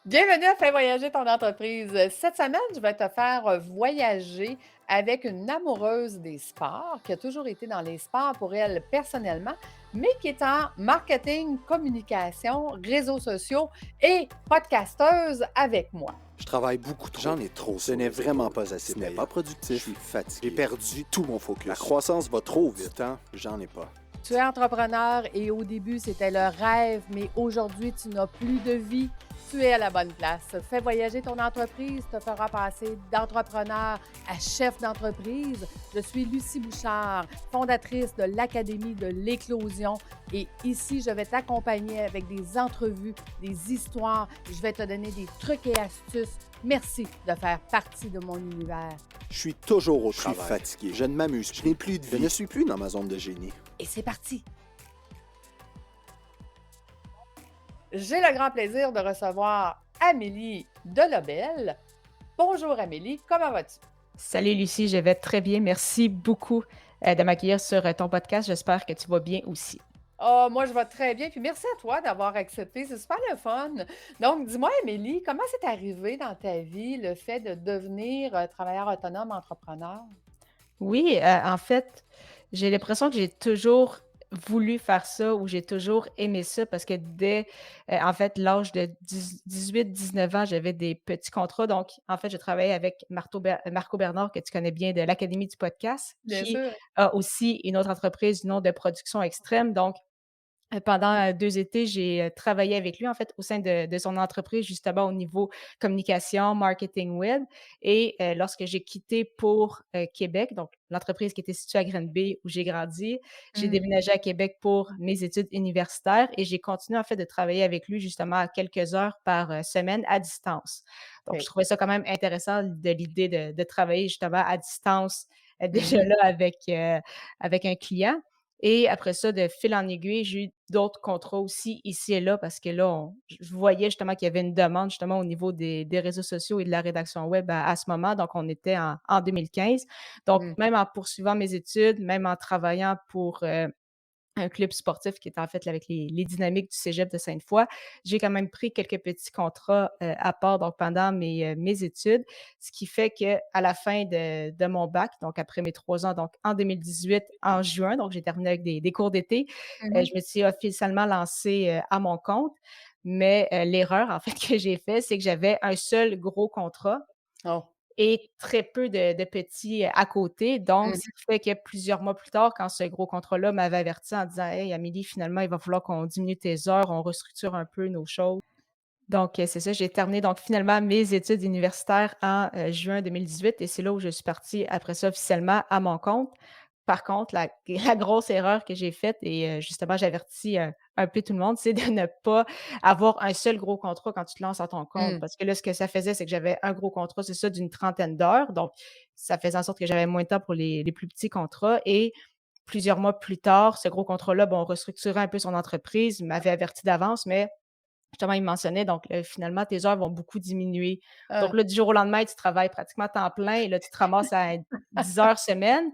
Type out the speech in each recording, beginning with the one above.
Bienvenue à Fais voyager ton entreprise. Cette semaine, je vais te faire voyager avec une amoureuse des sports qui a toujours été dans les sports pour elle personnellement, mais qui est en marketing, communication, réseaux sociaux et podcasteuse avec moi. Je travaille beaucoup trop. J'en ai trop. Ce n'est vraiment pas assez Ce n'est payant. pas productif. Je suis fatigué. J'ai perdu tout mon focus. La croissance va trop Du vite. temps, j'en ai pas. Tu es entrepreneur et au début, c'était le rêve, mais aujourd'hui, tu n'as plus de vie. Tu es à la bonne place. Fais voyager ton entreprise, te fera passer d'entrepreneur à chef d'entreprise. Je suis Lucie Bouchard, fondatrice de l'Académie de l'éclosion. Et ici, je vais t'accompagner avec des entrevues, des histoires. Je vais te donner des trucs et astuces. Merci de faire partie de mon univers. Je suis toujours au Je suis travail. fatigué. Je ne m'amuse Je plus. n'ai plus de Je vie. ne suis plus dans ma zone de génie. Et c'est parti! J'ai le grand plaisir de recevoir Amélie Delobel. Bonjour Amélie, comment vas-tu? Salut Lucie, je vais très bien. Merci beaucoup de m'accueillir sur ton podcast. J'espère que tu vas bien aussi. Ah, moi, je vais très bien. Puis merci à toi d'avoir accepté. C'est super le fun. Donc, dis-moi, Amélie, comment c'est arrivé dans ta vie le fait de devenir travailleur autonome, entrepreneur? Oui, en fait, j'ai l'impression que j'ai toujours voulu faire ça ou j'ai toujours aimé ça parce que dès, en fait, l'âge de 18-19 ans, j'avais des petits contrats. Donc, en fait, je travaillais avec Marco Bernard, que tu connais bien de l'Académie du podcast, Bien qui sûr. a aussi une autre entreprise du nom de Production Extrême. Donc, pendant 2 étés, j'ai, travaillé avec lui, en fait, au sein de son entreprise, justement au niveau communication, marketing web et lorsque j'ai quitté pour, Québec, donc l'entreprise qui était située à Granby où j'ai grandi, j'ai Mhm. déménagé à Québec pour mes études universitaires et j'ai continué, en fait, de travailler avec lui, justement, à quelques heures par, semaine à distance. Donc je OK. trouvais ça quand même intéressant de l'idée de travailler, justement, à distance, déjà Mhm. là avec un client. Et après ça, de fil en aiguille, j'ai eu d'autres contrats aussi ici et là parce que là, je voyais justement qu'il y avait une demande justement au niveau des réseaux sociaux et de la rédaction web à ce moment. Donc, on était en 2015. Donc, Mhm. même en poursuivant mes études, même en travaillant pour un club sportif qui était en fait là avec les dynamiques du cégep de Sainte-Foy. J'ai quand même pris quelques petits contrats, à part donc pendant mes études, ce qui fait qu'à la fin de mon bac, donc après mes 3 ans, donc en 2018, en juin, donc j'ai terminé avec des cours d'été, Mhm. je me suis officiellement lancée, à mon compte. Mais, l'erreur en fait que j'ai fait, c'est que j'avais un seul gros contrat Oh. et très peu de petits, à côté. Donc, Mhm. ce qui fait que plusieurs mois plus tard, quand ce gros contrat-là m'avait averti en disant: «Hey Amélie, finalement, il va falloir qu'on diminue tes heures, on restructure un peu nos choses». Donc, c'est ça, j'ai terminé donc finalement mes études universitaires en, juin 2018 et c'est là où je suis partie après ça officiellement à mon compte. Par contre, la la grosse erreur que j'ai faite et justement j'avertis, un peu tout le monde, c'est de ne pas avoir un seul gros contrat quand tu te lances à ton compte. Mhm. Parce que là, ce que ça faisait, c'est que j'avais un gros contrat, c'est ça, d'une trentaine d'heures. Donc, ça faisait en sorte que j'avais moins de temps pour les plus petits contrats et plusieurs mois plus tard, ce gros contrat-là, bon, restructurait un peu son entreprise, il m'avait averti d'avance, mais justement, il mentionnait donc finalement, tes heures vont beaucoup diminuer. Donc Ah. là, du jour au lendemain, tu travailles pratiquement à temps plein et là, tu te ramasses à 10 heures semaine.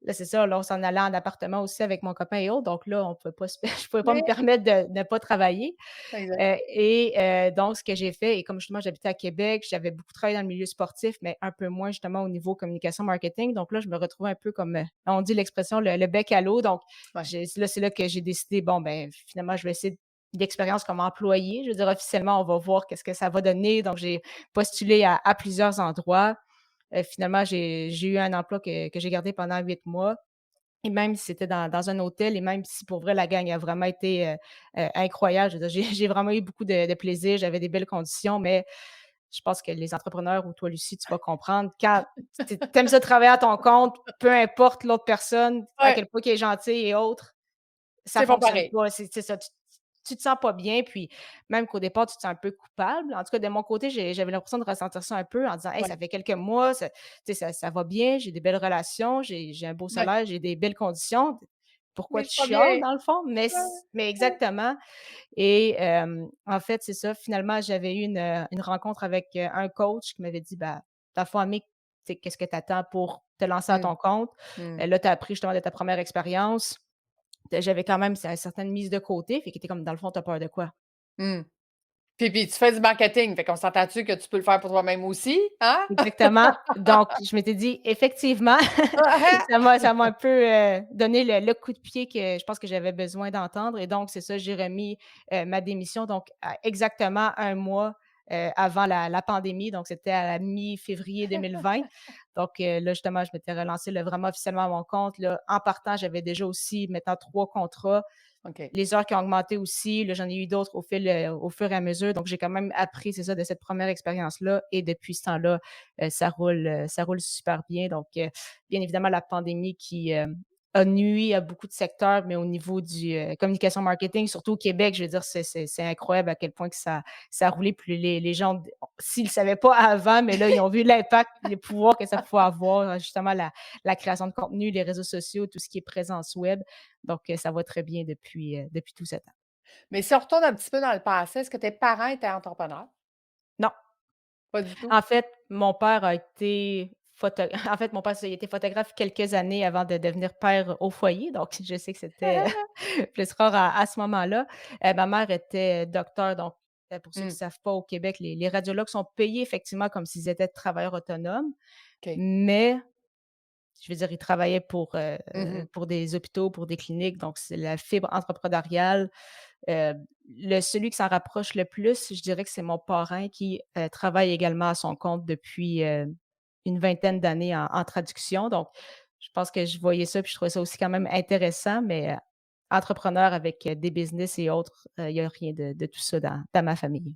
Là, c'est ça, là, on s'en allait en appartement aussi avec mon copain et autres. Donc là, on pouvait pas se je pouvais pas Oui, me permettre de ne pas travailler. exact. Donc ce que j'ai fait et comme justement j'habitais à Québec, j'avais beaucoup travaillé dans le milieu sportif, mais un peu moins justement au niveau communication marketing. Donc là, je me retrouvais un peu comme, on dit l'expression le bec à l'eau. Donc Ouais. c'est là que j'ai décidé, bon, ben, finalement, je vais essayer l'expérience comme employée. Je veux dire officiellement, on va voir qu'est-ce que ça va donner. Donc j'ai postulé à plusieurs endroits. Finalement, j'ai eu un emploi que j'ai gardé pendant 8 mois et même si c'était dans un hôtel et même si pour vrai la gang a vraiment été, incroyable. Je veux dire, j'ai vraiment eu beaucoup de plaisir, j'avais des belles conditions, mais je pense que les entrepreneurs ou toi, Lucie, tu vas comprendre, quand tu aimes ça travailler à ton compte, peu importe l'autre personne, à Ouais, quel point qu'elle est gentille et autres, ça c'est pas fonctionne pareil. pas, c'est ça, tu te sens pas bien, puis même qu'au départ, tu te sens un peu coupable. En tout cas, de mon côté, j'avais l'impression de ressentir ça un peu en disant: «Hey, Ouais, ça fait quelques mois, ça tu sais, ça va bien, j'ai des belles relations, j'ai un beau ouais, salaire, j'ai des belles conditions. Pourquoi mais tu c'est pas chiales?» bien. dans le fond, Ouais, mais ouais. exactement et en fait, c'est ça, finalement, j'avais eu une rencontre avec, un coach qui m'avait dit: «Bah, dans le fond, Amé, tu sais, qu'est-ce que tu attends pour te lancer à Mmh. ton compte? Mmh. Là, tu as appris justement de ta première expérience. J'avais quand même certaines mises de côté, fait qu'il était comme: «Dans le fond, tu as peur de quoi?» Mmh. Puis tu fais du marketing, fait qu'on s'entend-tu que tu peux le faire pour toi-même aussi, hein? Exactement. Donc, je m'étais dit: «Effectivement», ça m'a un peu, donné le coup de pied que je pense que j'avais besoin d'entendre et donc c'est ça, j'ai remis, ma démission donc à exactement un mois, avant la pandémie, donc c'était à la mi-février 2020. Donc, là, justement, je m'étais relancée, là, vraiment officiellement à mon compte, là. En partant, j'avais déjà aussi maintenant 3 contrats. OK. Les heures qui ont augmenté aussi, là, j'en ai eu d'autres au fur et à mesure. Donc, j'ai quand même appris, c'est ça, de cette première expérience-là. Et depuis ce temps-là, ça roule super bien. Donc, bien évidemment, la pandémie qui a nui à beaucoup de secteurs, mais au niveau du communication marketing, surtout au Québec, je veux dire, c'est incroyable à quel point que ça a roulé. Puis les gens, s'ils ne le savaient pas avant, mais là, ils ont vu l'impact, les pouvoirs que ça pouvait avoir, justement, la création de contenu, les réseaux sociaux, tout ce qui est présence web. Donc, ça va très bien depuis tout ce temps. Mais si on retourne un petit peu dans le passé, est-ce que tes parents étaient entrepreneurs? Non, Pas du tout? en fait, mon père a été photo en fait, mon père, il a été photographe quelques années avant de devenir père au foyer, donc je sais que c'était plus rare à ce moment-là. Ma mère était docteure, donc pour ceux qui ne Mmh, savent pas, au Québec, les radiologues sont payés effectivement comme s'ils étaient travailleurs autonomes, OK. mais je veux dire, ils travaillaient Mmh. pour des hôpitaux, pour des cliniques, donc c'est la fibre entrepreneuriale. Heu, celui qui s'en rapproche le plus, je dirais que c'est mon parrain qui, travaille également à son compte depuis, une vingtaine d'années en traduction. Donc, je pense que je voyais ça, puis je trouvais ça aussi quand même intéressant, mais, entrepreneur avec, des business et autres, il y a rien de tout ça dans ma famille.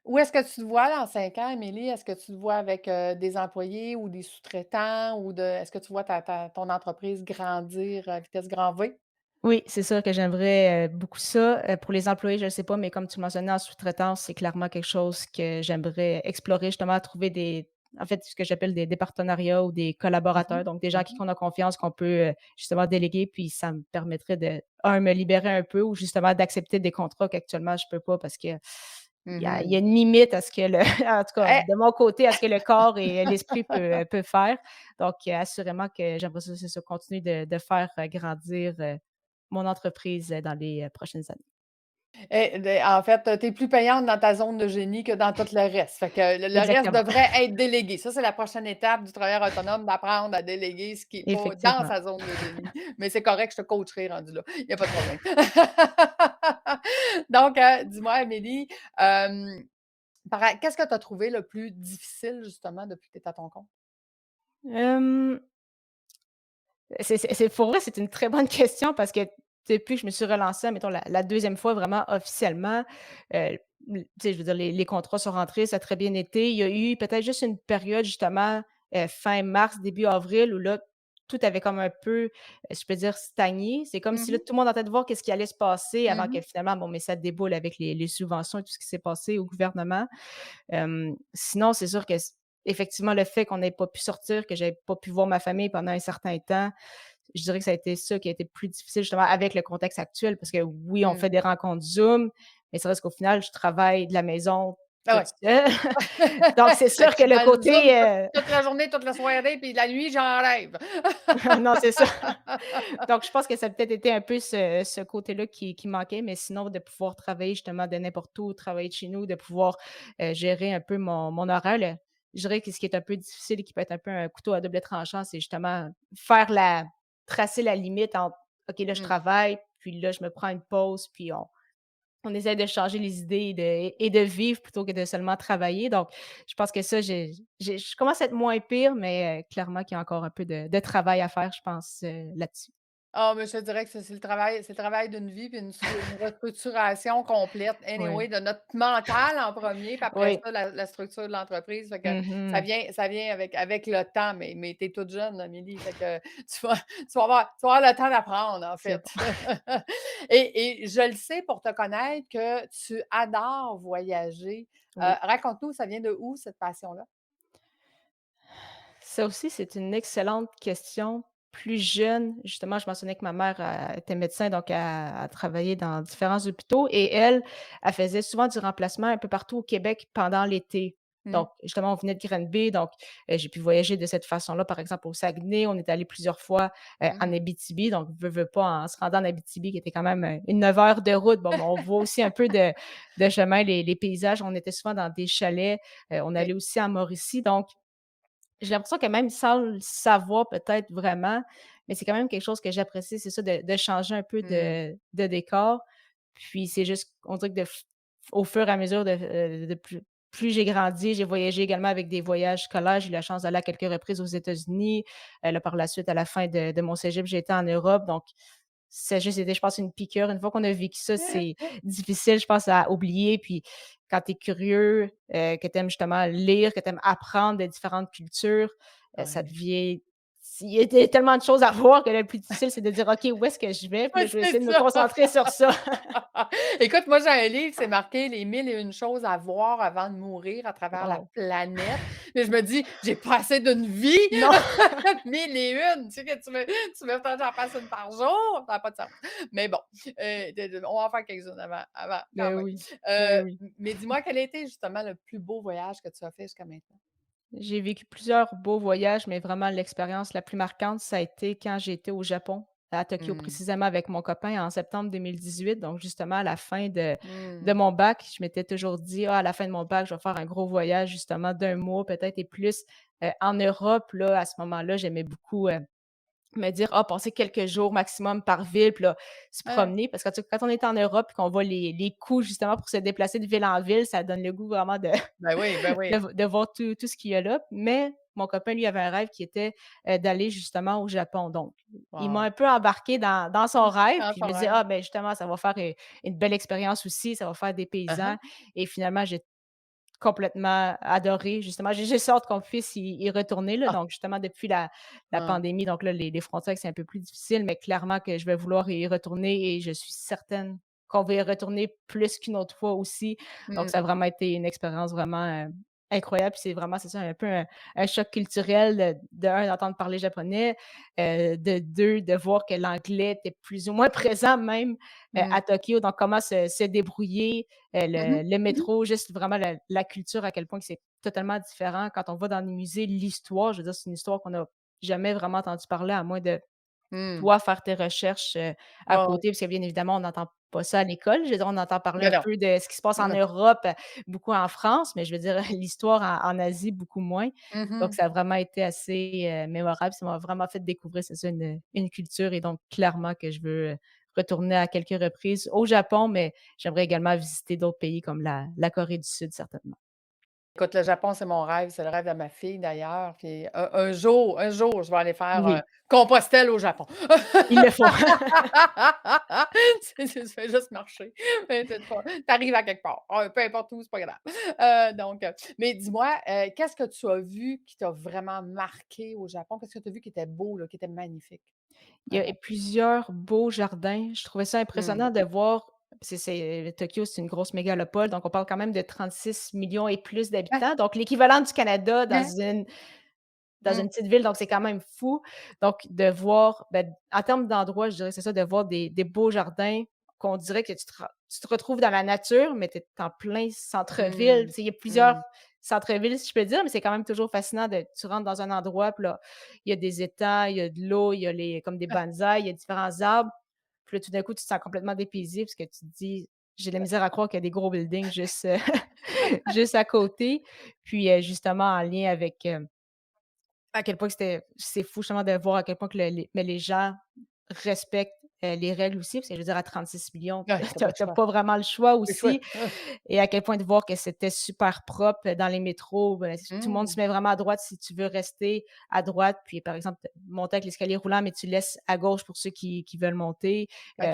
Où est-ce que tu te vois dans 5 ans, Amélie? Est-ce que tu te vois avec, des employés ou des sous-traitants ou est-ce que tu vois ton entreprise grandir à vitesse grand V? Oui, c'est sûr que j'aimerais, beaucoup ça. Pour les employés, je ne sais pas, mais comme tu mentionnais en sous-traitance, c'est clairement quelque chose que j'aimerais explorer, justement, trouver en fait, ce que j'appelle des partenariats ou des Mmh collaborateurs, mh. donc des gens à qui Mmh. on a confiance, qu'on peut, justement déléguer, puis ça me permettrait me libérer un peu ou justement d'accepter des contrats qu'actuellement je peux pas parce que il y a Mmh. une limite à ce que le en tout cas, Eh de mon côté, à ce que le corps et l'esprit peut faire. Donc, assurément que j'aimerais ça, c'est ça, continuer de faire, grandir, mon entreprise, dans les, prochaines années. en fait, tu es plus payante dans ta zone de génie que dans tout le reste. Fait que le reste Exactement, devrait être délégué. Ça, c'est la prochaine étape du travailleur autonome, d'apprendre à déléguer ce qui est pas dans effectivement. sa zone de génie. Mais c'est correct, je te coacherai rendu là. Il y a pas de problème. Donc, dis-moi, Amélie, qu'est-ce que tu as trouvé le plus difficile justement depuis que tu es à ton compte? Hem, c'est pour vrai, c'est une très bonne question parce que depuis que je me suis relancée, mettons la 2e fois vraiment officiellement, tu sais, je veux dire, les contrats sont rentrés, ça a très bien été. Il y a eu peut-être juste une période justement, fin mars, début avril où là, tout avait comme un peu, je peux dire stagné. C'est comme si là, Mmh. tout le monde attendait de voir qu'est-ce qui allait se passer avant que Mmh. finalement, bon, mais ça déboule avec les subventions et tout ce qui s'est passé au gouvernement. Sinon, c'est sûr que effectivement, le fait qu'on n'ait pas pu sortir, que j'avais pas pu voir ma famille pendant un certain temps, je dirais que ça a été ça qui a été plus difficile justement avec le contexte actuel parce que oui, on Mmh. fait des rencontres Zoom, mais c'est vrai qu'au final, je travaille de la maison Ah toute ouais. seule. Donc c'est Fait que sûr je que suis le dans le Zoom côté, toute la journée, toute la soirée, puis la nuit, j'en rêve. non, c'est ça. Donc je pense que ça a peut-être été un peu ce côté-là qui manquait, mais sinon de pouvoir travailler justement de n'importe où, travailler de chez nous, de pouvoir, gérer un peu mon horaire, je dirais que ce qui est un peu difficile et qui peut être un peu un couteau à double tranchant, c'est justement tracer la limite entre: «OK, là, je Mmh. travaille, puis là, je me prends une pause, puis on essaie de changer les idées et de vivre plutôt que de seulement travailler». Donc je pense que ça, je commence à être moins pire, mais clairement qu'il y a encore un peu de travail à faire, je pense, là-dessus. Ah, mais je te dirais que c'est le travail d'une vie, puis une restructuration complète, Oui. anyway, de notre mental en premier, puis après Oui. ça, la structure de l'entreprise. Fait que ça Mmh. vient ça vient avec le temps, mais tu es toute jeune, Amélie, fait que tu vas avoir le temps d'apprendre, en C'est fait. bon. Et je le sais pour te connaître que tu adores voyager. Oui. Raconte-nous, ça vient de où cette passion-là? Ça aussi, c'est une excellente question. Plus jeune, justement, je mentionnais que ma mère, était médecin, donc elle travaillait dans différents hôpitaux et elle faisait souvent du remplacement un peu partout au Québec pendant l'été. Mmh. Donc, justement, on venait de Granby, donc j'ai pu voyager de cette façon-là. Par exemple, au Saguenay, on est allé plusieurs fois, en Mmh. Abitibi, donc veux pas, en se rendant en Abitibi, qui était quand même, une 9 heures de route, bon, ben, on voit aussi un peu de chemin, les paysages. On était souvent dans des chalets, on OK. allait aussi à Mauricie, donc j'ai l'impression que même sans le savoir peut-être vraiment, mais c'est quand même quelque chose que j'apprécie, c'est ça, de changer un peu Mmh. de décor. Puis c'est juste, on dirait que au fur et à mesure de plus j'ai grandi, j'ai voyagé également avec des voyages scolaires. J'ai eu la chance d'aller à quelques reprises aux États-Unis. Là, par la suite, à la fin de mon cégep, j'ai été en Europe. Donc, ça a juste été, je pense, une piqûre. Une fois qu'on a vécu ça, c'est difficile, je pense, à oublier. Puis quand tu es curieux, que tu aimes justement lire, que tu aimes apprendre de différentes cultures, ça Ouais. devient il y a tellement de choses à voir que le plus difficile, c'est de dire: «OK, où est-ce que je vais?» Puis Ouais, là, je vais essayer c'est de me ça. concentrer sur ça. Écoute, moi, j'ai un livre, c'est marqué «Les 1001 choses à voir avant de mourir à travers la Wow. planète». Mais je me dis: «J'ai pas assez d'une vie! Non! 1001! Tu sais que tu veux que j'en fasse une par jour? Ça a pas de sens». Mais bon, on va en faire quelques-unes avant quand Ben même. oui, ben oui. Mais dis-moi, quel a été justement le plus beau voyage que tu as fait jusqu'à maintenant? J'ai vécu plusieurs beaux voyages, mais vraiment l'expérience la plus marquante, ça a été quand j'étais au Japon, à Tokyo Mmh. précisément avec mon copain en septembre 2018. Donc justement à la fin de Mmh. mon bac, je m'étais toujours dit: «Ah, à la fin de mon bac, je vais faire un gros voyage justement d'un mois peut-être et plus, en Europe». Là, à ce moment-là, j'aimais beaucoup, me dire: «Ah, passer quelques jours maximum par ville», puis là, se Ouais. promener parce que tu sais, quand on est en Europe et qu'on voit les coûts justement pour se déplacer de ville en ville, ça donne le goût vraiment de Ben oui, ben oui. de voir tout ce qu'il y a là. Mais mon copain, lui, avait un rêve qui était, d'aller justement au Japon. Donc, il m'a Wow. un peu embarquée dans son rêve, Dans puis je ton me disais: rêve. «Ah, ben justement, ça va faire, une belle expérience aussi, ça va faire des Hein, paysans» hein. et finalement, j'ai complètement adoré, justement. J'ai juste hâte qu'on puisse y retourner, là. Ah! Donc, justement, depuis la Ah. pandémie, donc là, les frontières, c'est un peu plus difficile, mais clairement que je vais vouloir y retourner et je suis certaine qu'on va y retourner plus qu'une autre fois aussi. Donc, ça a Mmh. vraiment été une expérience vraiment, incroyable. Puis c'est vraiment, c'est ça, un peu un choc culturel de 1 d'entendre parler japonais, de 2 de voir que l'anglais était plus ou moins présent même, Mmh. à Tokyo. Donc, comment se débrouiller, Mmh mh. le Mmh mh. métro, juste vraiment la culture, à quel point que c'est totalement différent. Quand on va dans les musées, l'histoire, je veux dire, c'est une histoire qu'on n'a jamais vraiment entendu parler, à moins de Mmh. toi faire tes recherches, à Ouais, ouais. côté, parce que bien évidemment, on n'entend pas ça à l'école. Je veux dire, on entend parler Mais un non. peu de ce qui se passe en Non. Europe, beaucoup en France, mais je veux dire, l'histoire en Asie, beaucoup moins. Mmh Donc mh. ça a vraiment été assez, mémorable. Ça m'a vraiment fait découvrir, c'est ça, une culture et donc clairement que je veux, retourner à quelques reprises au Japon, mais j'aimerais également visiter d'autres pays comme la Corée du Sud, certainement. Écoute, le Japon, c'est mon rêve, c'est le rêve de ma fille d'ailleurs, puis un jour, je vais aller faire, Oui, Compostelle au Japon. il le faut. Tu fais juste marcher, mais tu arrives à quelque part, peu importe où, c'est pas grave. Mais dis-moi, qu'est-ce que tu as vu qui t'a vraiment marqué au Japon? Qu'est-ce que tu as vu qui était beau, là, qui était magnifique? Il y a Raconte. plusieurs beaux jardins. Je trouvais ça Mmh. impressionnant de voir Tokyo, c'est une grosse mégalopole, donc on parle quand même de 36 millions et plus Ah! d'habitants, donc l'équivalent du Canada dans Hein? une Mmh. petite ville, donc c'est quand même fou. Donc de voir, ben, en termes d'endroits, je dirais que c'est ça, de voir des beaux jardins qu'on dirait que tu te retrouves dans la nature, mais tu es en plein centre-ville. Mmh. Tu sais, il y a plusieurs Mmh. centres-villes, si je peux dire, mais c'est quand même toujours fascinant tu rentres dans un endroit, puis là, il y a des étangs, il y a de l'eau, il y a comme des Ah! bonsaïs, il y a différents arbres. Puis là, tout d'un coup, tu te sens complètement dépaysé parce que tu te dis: «J'ai de la misère à croire qu'il y a des gros buildings juste, juste à côté». Puis, justement en lien avec, à quel point que c'est fou justement de voir à quel point que les gens respectent, les règles aussi, parce que je veux dire à 36 millions, Ouais, tu as pas le tu choix. pas vraiment le choix Le choix. aussi et à quel point de voir que c'était super propre, dans les métros, ben, tout le monde Mmh. se met vraiment à droite si tu veux rester à droite, puis par exemple, monter avec l'escalier roulant, mais tu laisses à gauche pour ceux qui veulent monter. OK.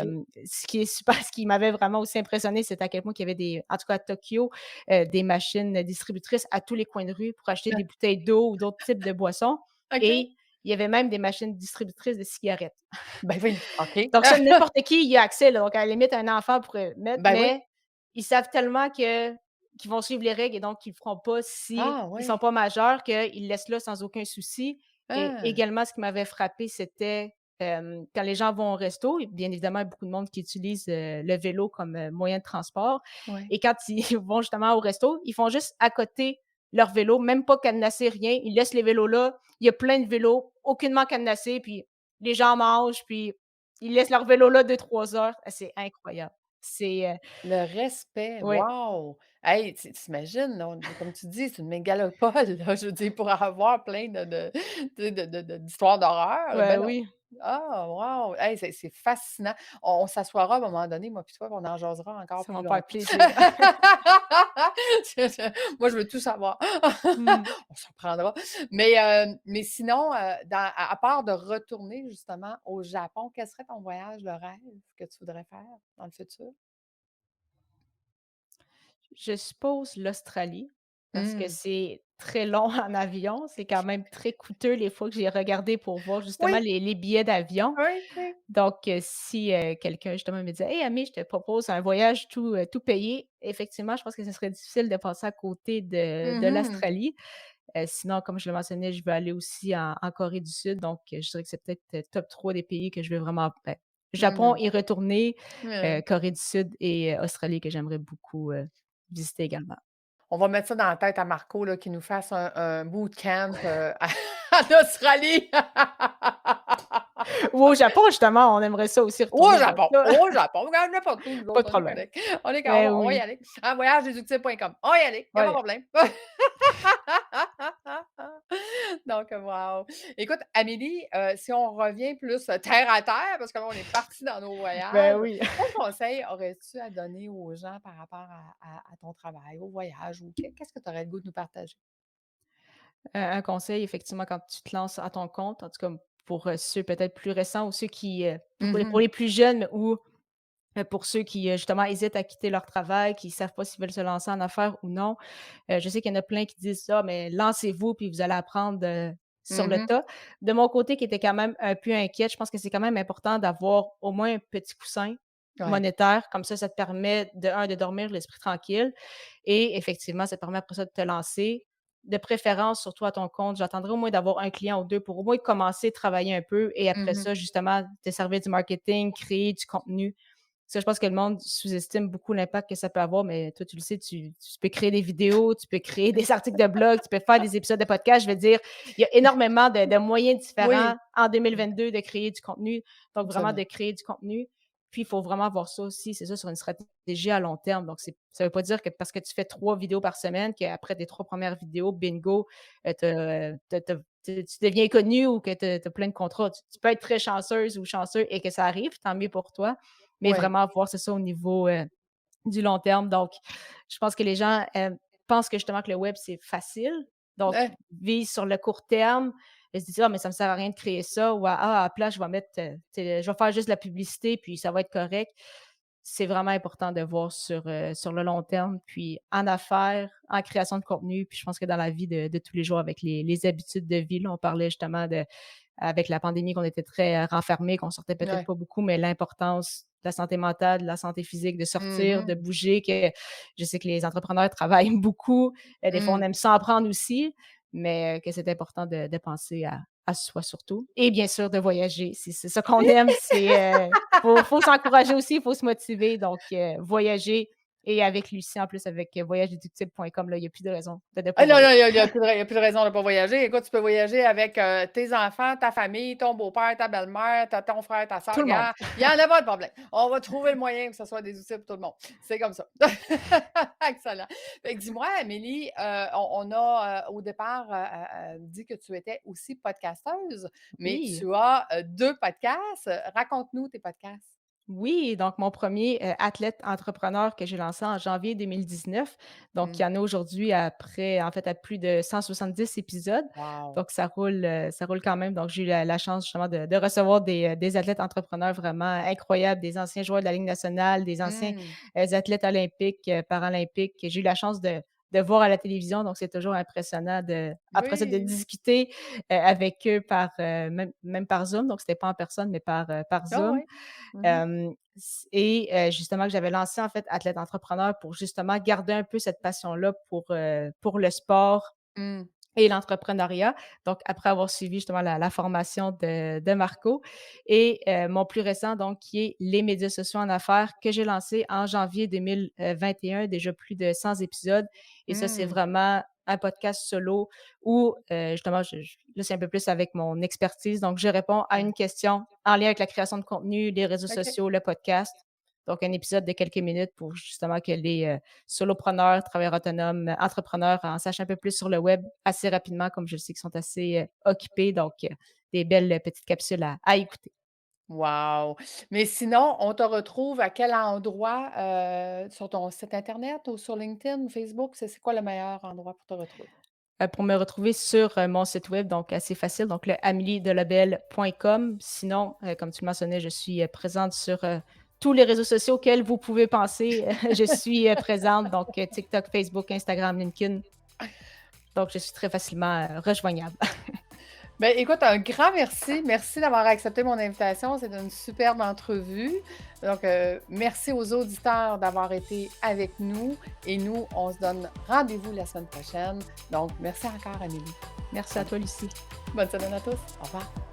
Ce qui est super ce qui m'avait vraiment aussi impressionné, c'est à quel point qu'il y avait en tout cas à Tokyo, des machines distributrices à tous les coins de rue pour acheter des bouteilles d'eau ou d'autres types de boissons OK. et il y avait même des machines distributrices de cigarettes. Ben oui, OK. Donc ça, n'importe qui y a accès, là, donc à la limite, un enfant pourrait mettre, Ben oui. mais ils savent tellement qu'ils vont suivre les règles et donc qu'ils le feront pas si Ah ils sont oui. pas majeurs, qu'ils laissent là sans aucun souci et Ah! également, ce qui m'avait frappé, c'était, quand les gens vont au resto, bien évidemment, il y a beaucoup de monde qui utilise, le vélo comme, moyen de transport Ouais. et quand ils vont justement au resto, ils font juste accoter leur vélo, même pas cadenassé, rien. Ils laissent les vélos là. Il y a plein de vélos, aucunement cadenassés, puis les gens mangent, puis ils laissent leur vélo là 2 3 heures. Ah, c'est incroyable. C'est, Le respect, ouais, wow! Hey, t'imagines, là, comme tu dis, c'est une mégalopole, là, je veux dire, pour avoir plein tu sais, d'histoires d'horreur, ouais, ben non. oui, Ah, wow! Hey, c'est fascinant. On s'assoira à un moment donné, moi puis toi, puis on en jasera encore ça va plus me faire longtemps. plaisir. Moi, je veux tout savoir. Mmh. On s'en prendra. Mais sinon, à part de retourner justement au Japon, quel serait ton voyage de rêve que tu voudrais faire dans le futur? Je suppose l'Australie, parce que Mmh. c'est très long en avion. C'est quand même très coûteux les fois que j'ai regardé pour voir justement Oui, les billets d'avion. oui, oui. Donc, si, quelqu'un justement me disait: «Hey Amé, je te propose un voyage tout payé», effectivement, je pense que ce serait difficile de passer à côté de Mmh. l'Australie. Sinon, comme je le mentionnais, je veux aller aussi en Corée du Sud, donc je dirais que c'est peut-être, top 3 des pays que je veux vraiment Japon, Mmh. y retourner, Ouais. Corée du Sud et Australie que j'aimerais beaucoup, visiter également. On va mettre ça dans la tête à Marco, là, qu'il nous fasse un bootcamp, en Australie. Ou au Japon, justement, on aimerait ça aussi Au retourner, donc Japon, ça, au Japon, regarde n'importe où, nous pas de autres, on est problème. corrects. On est Eh corrects, on va y oui, aller. Hein, voyagedeductible.com. On va y aller, il y a pas de ouais. problème. Donc, wow. Écoute, Amélie, si on revient plus, terre à terre, parce que là, on est parti dans nos Ben voyages, oui. quel conseil aurais-tu à donner aux gens par rapport à ton travail, au voyage ou qu'est-ce que tu aurais le goût de nous partager? Un conseil, effectivement, quand tu te lances à ton compte, en tout cas pour, ceux peut-être plus récents ou ceux qui, pour Mmh. les plus jeunes ou, pour ceux qui, justement hésitent à quitter leur travail, qui ne savent pas s'ils veulent se lancer en affaires ou non. Je sais qu'il y en a plein qui disent ça, mais lancez-vous puis vous allez apprendre, sur le Mmh. tas. De mon côté qui était quand même un peu inquiète, je pense que c'est quand même important d'avoir au moins un petit coussin Ouais. monétaire. Comme ça te permet de dormir l'esprit tranquille et effectivement, ça te permet après ça de te lancer. De préférence, surtout à ton compte, j'attendrai au moins d'avoir un client ou 2 pour au moins commencer à travailler un peu et après Mmh. ça, justement, te servir du marketing, créer du contenu. Ça, je pense que le monde sous-estime beaucoup l'impact que ça peut avoir, mais toi, tu le sais, tu peux créer des vidéos, tu peux créer des articles de blog, tu peux faire des épisodes de podcast. Je veux dire, il y a énormément de moyens différents Oui, en 2022 de créer du contenu. Donc, vraiment absolument. de créer du contenu. Puis, il faut vraiment voir ça aussi, c'est ça, sur une stratégie à long terme. Donc, ça veut pas dire que parce que tu fais 3 vidéos par semaine, qu'après tes 3 premières vidéos, bingo, tu deviens connu ou que tu as plein de contrats. Tu peux être très chanceuse ou chanceux et que ça arrive, tant mieux pour toi. Mais Oui. vraiment voir, c'est ça, au niveau, du long terme. Donc, je pense que les gens, pensent que justement que le web, c'est facile, donc Ouais. visent sur le court terme et se disent: «Ah, mais ça me sert à rien de créer ça» ou à la place, je vais mettre, tu sais, je vais faire juste la publicité puis ça va être correct». C'est vraiment important de voir sur le long terme, puis en affaires, en création de contenu, puis je pense que dans la vie de tous les jours avec les habitudes de vie, là, on parlait justement de avec la pandémie qu'on était très, renfermés, qu'on sortait peut-être Ouais. pas beaucoup, mais l'importance de la santé mentale, de la santé physique, de sortir, de Mmh. bouger, que je sais que les entrepreneurs travaillent beaucoup, des fois on Mmh. aime s'en prendre aussi, mais que c'est important de penser à soi surtout et bien sûr de voyager. Si c'est ça qu'on aime, faut s'encourager aussi, il faut se motiver donc voyager et avec Lucie en plus avec, voyagedéductible.com là, il y a plus de raison de ne Ah pas non, non, voyager. il y a plus de raison de pas voyager. Écoute, tu peux voyager avec, tes enfants, ta famille, ton beau-père, ta belle-mère, ton frère, ta sœur, Tout le monde. regarde, il y en a pas de problème. On va trouver le moyen que ce soit des outils pour tout le monde. C'est comme ça. Excellent. Fait que dis-moi, Amélie, on a, au départ, dit que tu étais aussi podcasteuse, mais Oui. tu as, 2 podcasts. Raconte-nous tes podcasts. Oui, donc mon premier athlète entrepreneur que j'ai lancé en janvier 2019. Donc, il Mmh. y en a aujourd'hui après, en fait, à plus de 170 épisodes. Wow. Donc, ça roule quand même. Donc, j'ai eu la chance justement de recevoir des athlètes entrepreneurs vraiment incroyables, des anciens joueurs de la Ligue nationale, des anciens Mmh. athlètes olympiques, paralympiques que j'ai eu la chance de voir à la télévision. Donc, c'est toujours impressionnant après ça, de Oui. discuter avec eux même par Zoom. Donc, c'était pas en personne, mais par Ah Zoom. ouais. Mmh. Justement que j'avais lancé en fait Athlète Entrepreneur pour justement garder un peu cette passion-là pour le sport Mmh. et l'entrepreneuriat. Donc après avoir suivi justement la formation de Marco et mon plus récent donc qui est les médias sociaux en affaires que j'ai lancé en janvier 2021, déjà plus de 100 épisodes et ça c'est Mmh. vraiment un podcast solo où justement, là, c'est un peu plus avec mon expertise. Donc, je réponds à une question en lien avec la création de contenu, les réseaux OK. sociaux, le podcast. Donc, un épisode de quelques minutes pour justement que les solopreneurs, travailleurs autonomes, entrepreneurs en sachent un peu plus sur le web assez rapidement, comme je sais qu'ils sont assez occupés. Donc, des belles petites capsules à écouter. Wow! Mais sinon, on te retrouve à quel endroit, sur ton site internet ou sur LinkedIn, Facebook? C'est quoi le meilleur endroit pour te retrouver? Pour me retrouver sur mon site web, donc assez facile, donc le ameliedelabel.com. Sinon, comme tu le mentionnais, je suis présente sur tous les réseaux sociaux auxquels vous pouvez penser. Je suis présente, donc TikTok, Facebook, Instagram, LinkedIn. Donc, je suis très facilement rejoignable. Ben, écoute, un grand merci. Merci d'avoir accepté mon invitation. C'est une superbe entrevue. Donc, merci aux auditeurs d'avoir été avec nous. Et nous, on se donne rendez-vous la semaine prochaine. Donc, merci encore, Amélie. Merci à toi, Lucie. Bonne semaine à tous. Au revoir.